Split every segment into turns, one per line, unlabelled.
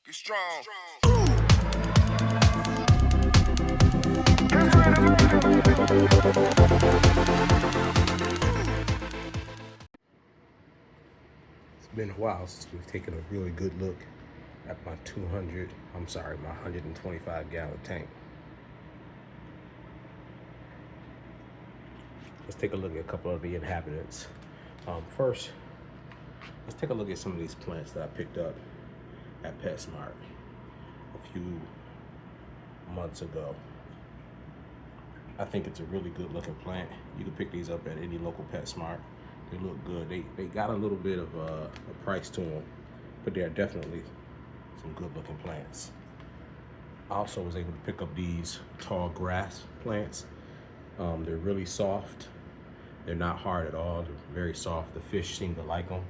Get strong.
It's been a while since we've taken a really good look at my 125 gallon tank. Let's take a look at a couple of the inhabitants. First, let's take a look at some of these plants that I picked up at PetSmart a few months ago. I think it's a really good looking plant. You can pick these up at any local PetSmart. They look good. They got a little bit of a price to them, but they're definitely some good looking plants. I also was able to pick up these tall grass plants. They're really soft. They're not hard at all. They're very soft. The fish seem to like them.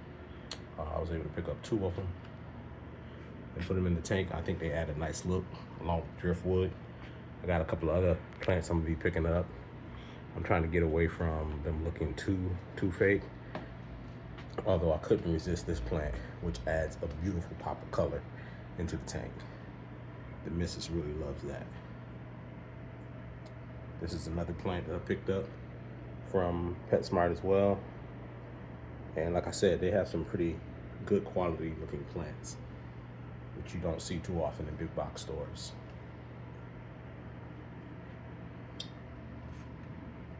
I was able to pick up 2 of them and put them in the tank. I think they add a nice look along with driftwood. I got a couple of other plants I'm gonna be picking up. I'm trying to get away from them looking too fake. Although I couldn't resist this plant, which adds a beautiful pop of color into the tank. The missus really loves that. This is another plant that I picked up from PetSmart as well. And like I said, they have some pretty good quality looking plants, which you don't see too often in big box stores.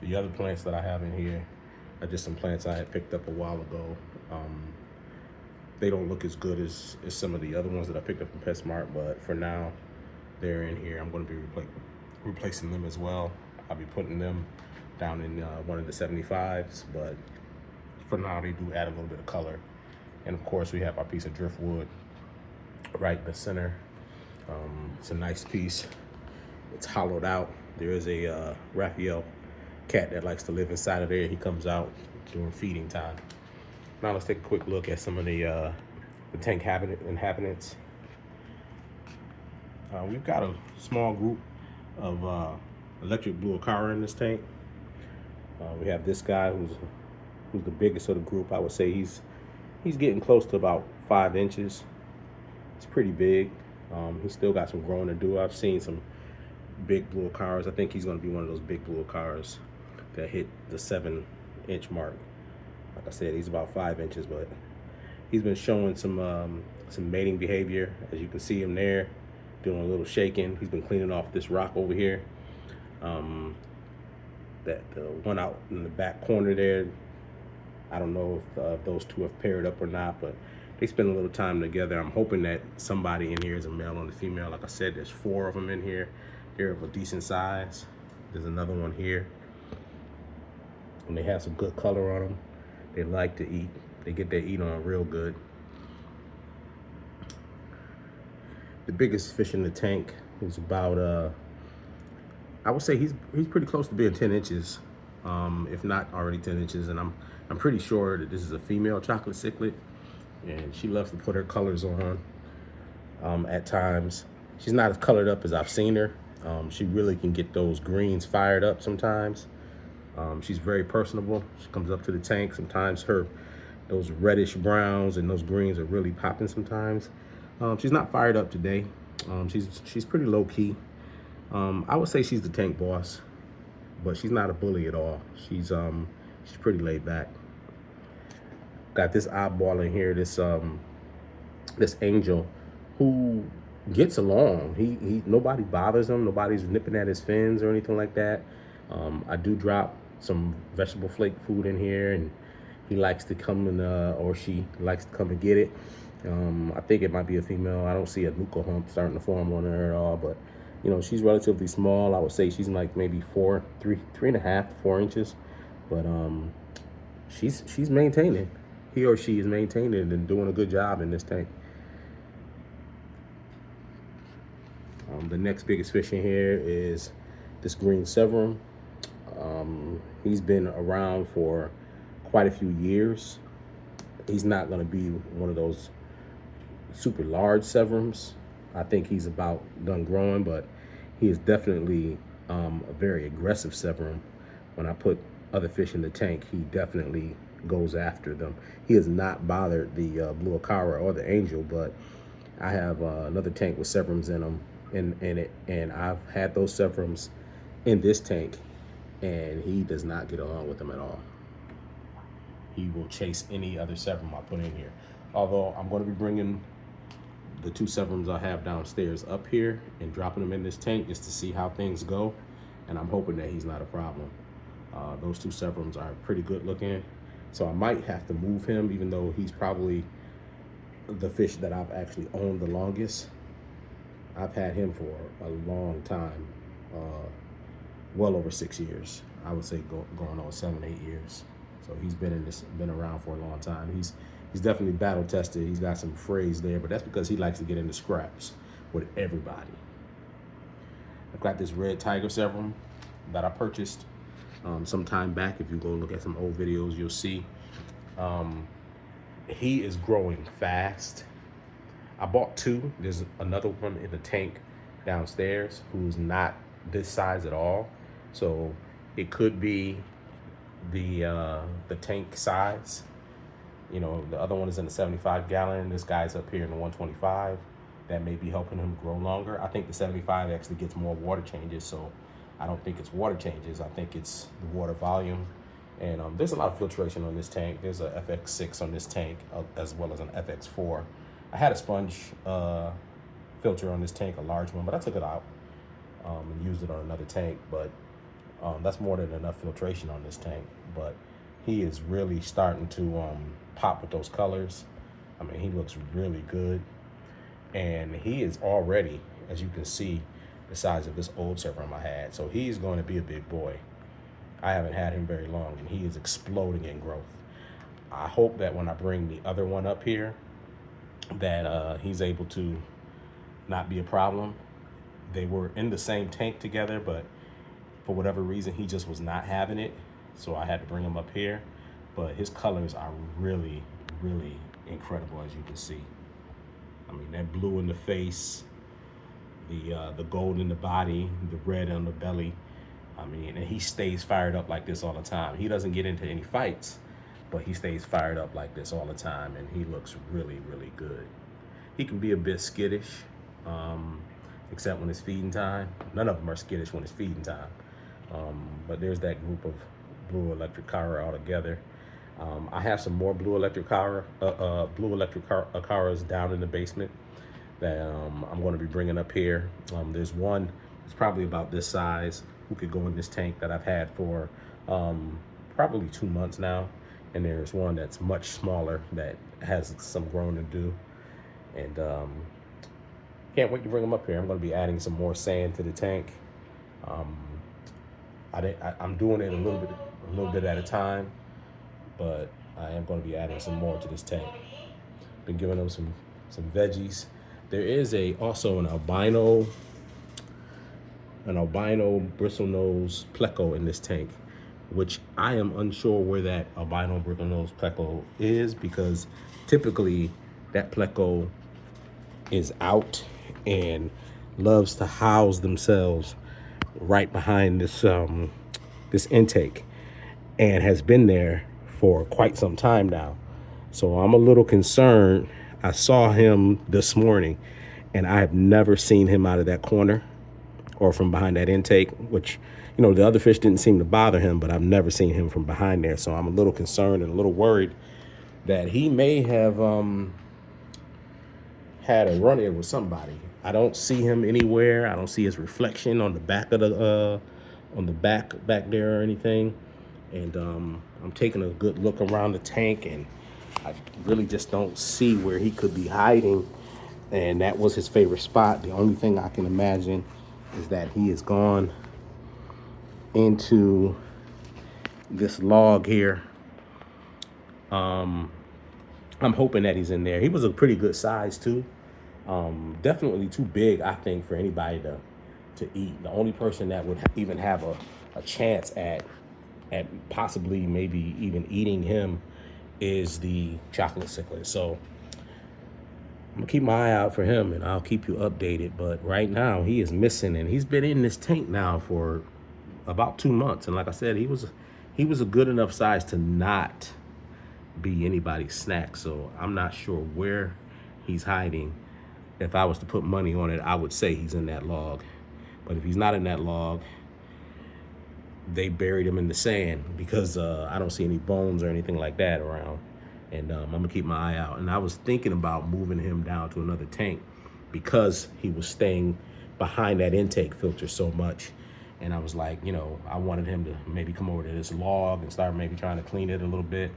The other plants that I have in here are just some plants I had picked up a while ago. They don't look as good as some of the other ones that I picked up from PetSmart, but for now, they're in here. I'm going to be replacing them as well. I'll be putting them down in one of the 75s, but for now, they do add a little bit of color. And of course, we have our piece of driftwood right in the center. It's a nice piece. It's hollowed out. There is a Raphael cat that likes to live inside of there. He comes out during feeding time. Now let's take a quick look at some of the tank inhabitants. We've got a small group of electric blue acara in this tank. We have this guy who's the biggest of the group. I would say he's getting close to about 5 inches. It's pretty big. He's still got some growing to do. I've seen some big blue acaras. I think he's going to be one of those big blue acaras that hit the 7-inch mark. Like I said, he's about 5 inches, but he's been showing some mating behavior. As you can see him there, doing a little shaking. He's been cleaning off this rock over here. That the one out in the back corner there, I don't know if those two have paired up or not, but they spend a little time together. I'm hoping that somebody in here is a male and a female. Like I said, there's 4 of them in here. They're of a decent size. There's another one here. And they have some good color on them. They like to eat. They get their eat on real good. The biggest fish in the tank is about, I would say he's pretty close to being 10 inches, if not already 10 inches. And I'm pretty sure that this is a female chocolate cichlid, and she loves to put her colors on at times. She's not as colored up as I've seen her. She really can get those greens fired up sometimes. She's very personable. She comes up to the tank. Sometimes those reddish browns and those greens are really popping sometimes. She's not fired up today. She's pretty low key. I would say she's the tank boss, but she's not a bully at all. She's pretty laid back. Got this oddball in here, this angel, who gets along. He nobody bothers him. Nobody's nipping at his fins or anything like that. I do drop some vegetable flake food in here, and he likes to come and or she likes to come and get it. I think it might be a female. I don't see a nuchal hump starting to form on her at all, but you know, she's relatively small. I would say she's like maybe 3.5 to 4 inches, but she's maintaining. He or she is maintaining and doing a good job in this tank. The next biggest fish in here is this green severum. He's been around for quite a few years. He's not going to be one of those super large sevrums. I think he's about done growing, but he is definitely a very aggressive severum. When I put other fish in the tank, he definitely goes after them. He has not bothered the blue acara or the angel, but I have another tank with sevrums in them, in it, and I've had those sevrums in this tank, and he does not get along with them at all. He will chase any other sevrum I put in here. Although I'm going to be bringing the two sevrums I have downstairs up here and dropping them in this tank just to see how things go, and I'm hoping that he's not a problem. Those two sevrums are pretty good looking, so I might have to move him, even though he's probably the fish that I've actually owned the longest. I've had him for a long time, well over 6 years. I would say going on 7, 8 years. So he's been around for a long time. He's definitely battle tested. He's got some frays there, but that's because he likes to get into scraps with everybody. I've got this red tiger sevrum that I purchased some time back. If you go look at some old videos, you'll see he is growing fast. I bought two. There's another one in the tank downstairs who's not this size at all. So it could be the tank size. You know, the other one is in the 75 gallon. This guy's up here in the 125. That may be helping him grow longer. I think the 75 actually gets more water changes, so I don't think it's water changes. I think it's the water volume. And there's a lot of filtration on this tank. There's a FX6 on this tank, as well as an FX4. I had a sponge filter on this tank, a large one, but I took it out and used it on another tank. But that's more than enough filtration on this tank. But he is really starting to pop with those colors. I mean, he looks really good. And he is already, as you can see, the size of this old sevrum I had. So he's going to be a big boy. I haven't had him very long, and he is exploding in growth. I hope that when I bring the other one up here, that he's able to not be a problem. They were in the same tank together, but for whatever reason, he just was not having it. So I had to bring him up here. But his colors are really, really incredible, as you can see. I mean, that blue in the face, the gold in the body, the red on the belly. I mean, and he stays fired up like this all the time. He doesn't get into any fights, but he stays fired up like this all the time, and he looks really, really good. He can be a bit skittish, except when it's feeding time. None of them are skittish when it's feeding time. But there's that group of blue electric acara altogether. I have some more blue electric acaras down in the basement that I'm going to be bringing up here. There's one that's probably about this size who could go in this tank that I've had for probably 2 months now. And there's one that's much smaller that has some growing to do. And can't wait to bring them up here. I'm going to be adding some more sand to the tank. I'm doing it a little bit at a time, but I am going to be adding some more to this tank. Been giving them some veggies. There is also an albino bristlenose pleco in this tank, which I am unsure where that albino bristlenose pleco is, because typically that pleco is out and loves to house themselves right behind this this intake, and has been there for quite some time now. So I'm a little concerned. I saw him this morning, and I have never seen him out of that corner or from behind that intake, which, you know, the other fish didn't seem to bother him, but I've never seen him from behind there. So I'm a little concerned and a little worried that he may have had a run-in with somebody. I don't see him anywhere. I don't see his reflection on the back of the back there or anything. And I'm taking a good look around the tank, and I really just don't see where he could be hiding. And that was his favorite spot. The only thing I can imagine is that he has gone into this log here. I'm hoping that he's in there. He was a pretty good size too. Definitely too big, I think, for anybody to eat. The only person that would even have a chance at possibly maybe even eating him is the chocolate cichlid. So I'm gonna keep my eye out for him, and I'll keep you updated. But right now he is missing, and he's been in this tank now for about 2 months. And like I said, he was a good enough size to not be anybody's snack. So I'm not sure where he's hiding. If I was to put money on it, I would say he's in that log. But if he's not in that log, they buried him in the sand because I don't see any bones or anything like that around. And I'm gonna keep my eye out. And I was thinking about moving him down to another tank because he was staying behind that intake filter so much. And I was like, you know, I wanted him to maybe come over to this log and start maybe trying to clean it a little bit.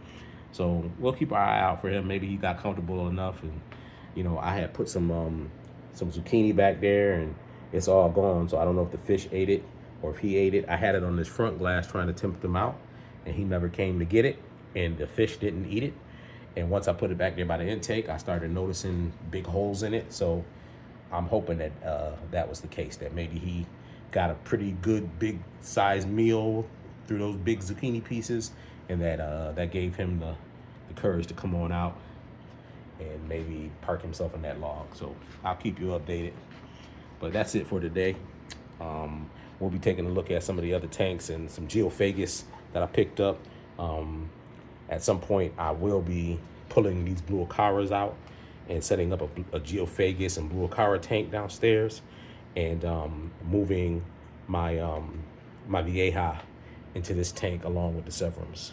So we'll keep our eye out for him. Maybe he got comfortable enough. And, you know, I had put some zucchini back there and it's all gone. So I don't know if the fish ate it or if he ate it. I had it on this front glass trying to tempt him out and he never came to get it and the fish didn't eat it. And once I put it back there by the intake, I started noticing big holes in it. So I'm hoping that that was the case, that maybe he got a pretty good big size meal through those big zucchini pieces, and that that gave him the courage to come on out and maybe park himself in that log. So I'll keep you updated. But that's it for today. We'll be taking a look at some of the other tanks and some geophagus that I picked up. At some point, I will be pulling these blue acaras out and setting up a geophagus and blue acara tank downstairs, and moving my my vieja into this tank along with the sevrums.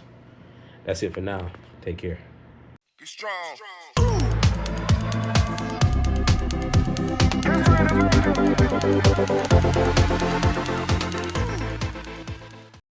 That's it for now. Take care. Get strong.